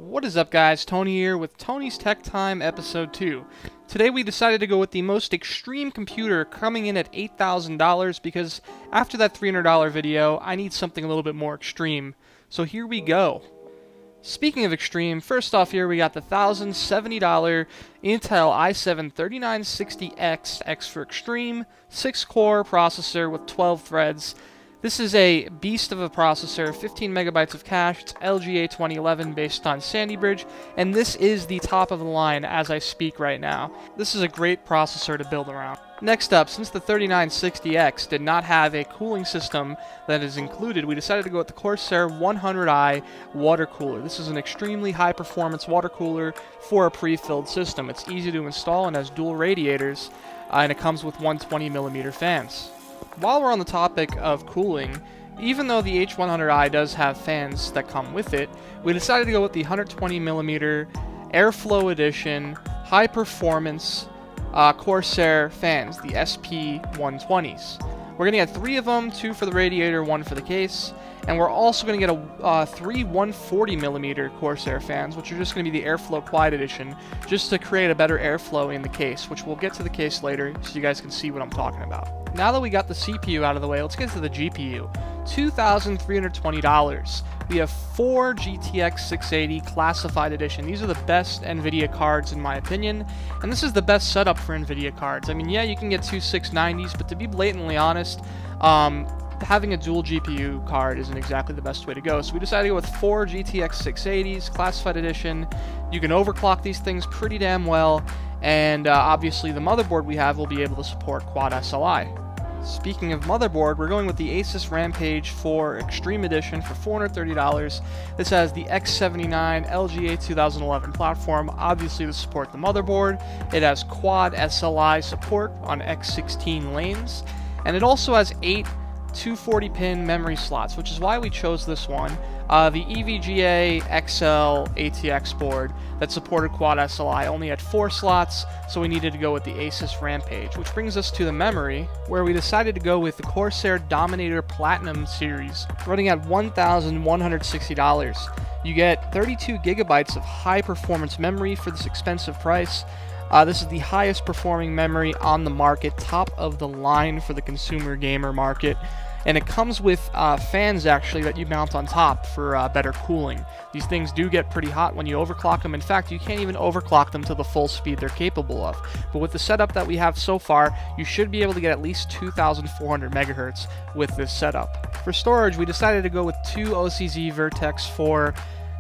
What is up, guys? Tony here with Tony's Tech Time Episode 2. Today we decided to go with the most extreme computer, coming in at $8,000 because after that $300 video, I need something a little bit more extreme. So here we go. Speaking of extreme, first off here we got the $1,070 Intel i7-3960X, X for extreme, 6-core processor with 12 threads. This is a beast of a processor, 15 megabytes of cache, it's LGA 2011 based on Sandy Bridge, and this is the top of the line as I speak right now. This is a great processor to build around. Next up, since the 3960X did not have a cooling system that is included, we decided to go with the Corsair 100i water cooler. This is an extremely high performance water cooler for a pre-filled system. It's easy to install and has dual radiators, and it comes with 120mm fans. While we're on the topic of cooling, even though the H100i does have fans that come with it, we decided to go with the 120mm Airflow Edition high performance Corsair fans, the SP120s. We're going to get 3 of them, 2 for the radiator, 1 for the case, and we're also going to get 3 140mm Corsair fans, which are just going to be the Airflow Quiet Edition, just to create a better airflow in the case, which we'll get to the case later so you guys can see what I'm talking about. Now that we got the CPU out of the way, let's get to the GPU. $2,320. We have 4 GTX 680 Classified Edition. These are the best NVIDIA cards in my opinion, and this is the best setup for NVIDIA cards. I mean, yeah, you can get 2 690s, but to be blatantly honest, having a dual GPU card isn't exactly the best way to go. So we decided to go with 4 GTX 680s Classified Edition. You can overclock these things pretty damn well, and obviously the motherboard we have will be able to support Quad SLI. Speaking of motherboard, we're going with the Asus Rampage 4 Extreme Edition for $430. This has the X79 LGA 2011 platform, obviously to support the motherboard. It has Quad SLI support on X16 lanes, and it also has 8 240-pin memory slots, which is why we chose this one. The EVGA XL ATX board that supported Quad SLI only had 4 slots, so we needed to go with the Asus Rampage, which brings us to the memory, where we decided to go with the Corsair Dominator Platinum series, running at $1,160. You get 32 gigabytes of high-performance memory for this expensive price. This is the highest performing memory on the market, top of the line for the consumer gamer market, and it comes with fans actually that you mount on top for better cooling. These things do get pretty hot when you overclock them. In fact, you can't even overclock them to the full speed they're capable of. But with the setup that we have so far, you should be able to get at least 2,400 megahertz with this setup. For storage, we decided to go with 2 OCZ Vertex 4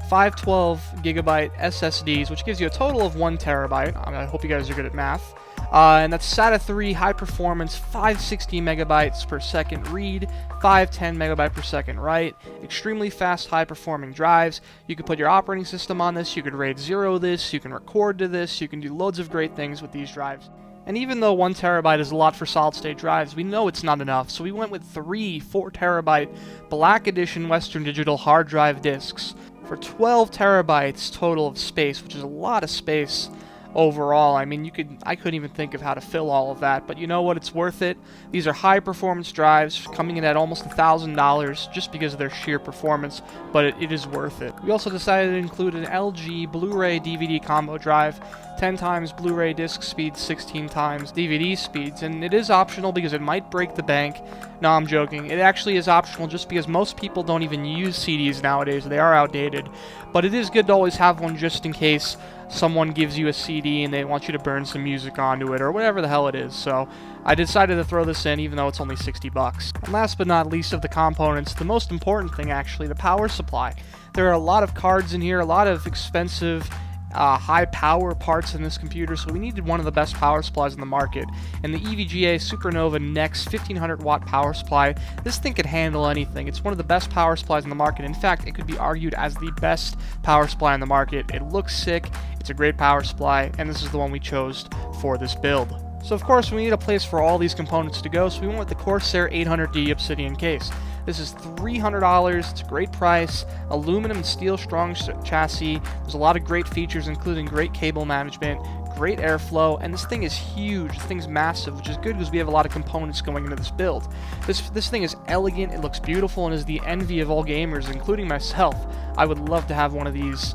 512 gigabyte SSDs, which gives you a total of 1 terabyte. I hope you guys are good at math. And that's SATA 3 high performance, 560 megabytes per second read, 510 megabyte per second write, extremely fast high performing drives. You can put your operating system on this, you could RAID 0 this, you can record to this, you can do loads of great things with these drives. And even though 1 terabyte is a lot for solid state drives, we know it's not enough, so we went with 3 4 terabyte Black Edition Western Digital hard drive disks for 12 terabytes total of space, which is a lot of space overall. I mean, I couldn't even think of how to fill all of that, but you know what? It's worth it. These are high performance drives coming in at almost $1,000 just because of their sheer performance, but it is worth it. We also decided to include an LG Blu-ray DVD combo drive, 10 times Blu-ray disc speeds, 16 times DVD speeds, and it is optional because it might break the bank. No, I'm joking. It actually is optional just because most people don't even use CDs nowadays. They are outdated, but it is good to always have one just in case someone gives you a CD and they want you to burn some music onto it or whatever the hell it is. So I decided to throw this in even though it's only $60. And last but not least of the components, the most important thing actually, the power supply. There are a lot of cards in here, a lot of expensive high power parts in this computer, so we needed one of the best power supplies in the market, and the EVGA Supernova Next 1500 watt power supply. This thing could handle anything. It's one of the best power supplies in the market. In fact, it could be argued as the best power supply in the market. It looks sick, it's a great power supply, and this is the one we chose for this build. So of course we need a place for all these components to go, so we went with the Corsair 800D Obsidian case. This is $300. It's a great price. Aluminum and steel strong chassis. There's a lot of great features, including great cable management, great airflow, and this thing is huge. This thing's massive, which is good because we have a lot of components going into this build. This thing is elegant, it looks beautiful, and is the envy of all gamers, including myself. I would love to have one of these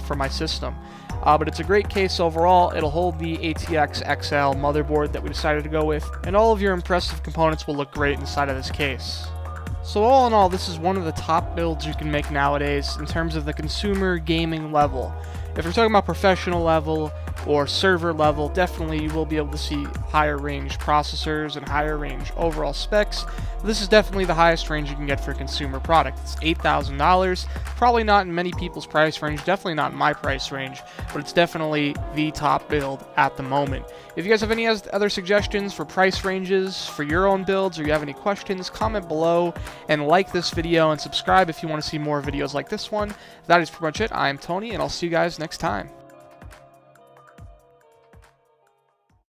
for my system. But it's a great case overall. It'll hold the ATX XL motherboard that we decided to go with, and all of your impressive components will look great inside of this case. So all in all, this is one of the top builds you can make nowadays in terms of the consumer gaming level. If you're talking about professional level or server level, definitely you will be able to see higher range processors and higher range overall specs. This is definitely the highest range you can get for a consumer product. It's $8,000, probably not in many people's price range, definitely not in my price range, but it's definitely the top build at the moment. If you guys have any other suggestions for price ranges for your own builds, or you have any questions, comment below and like this video and subscribe if you want to see more videos like this one. That is pretty much it. I am Tony, and I'll see you guys next time.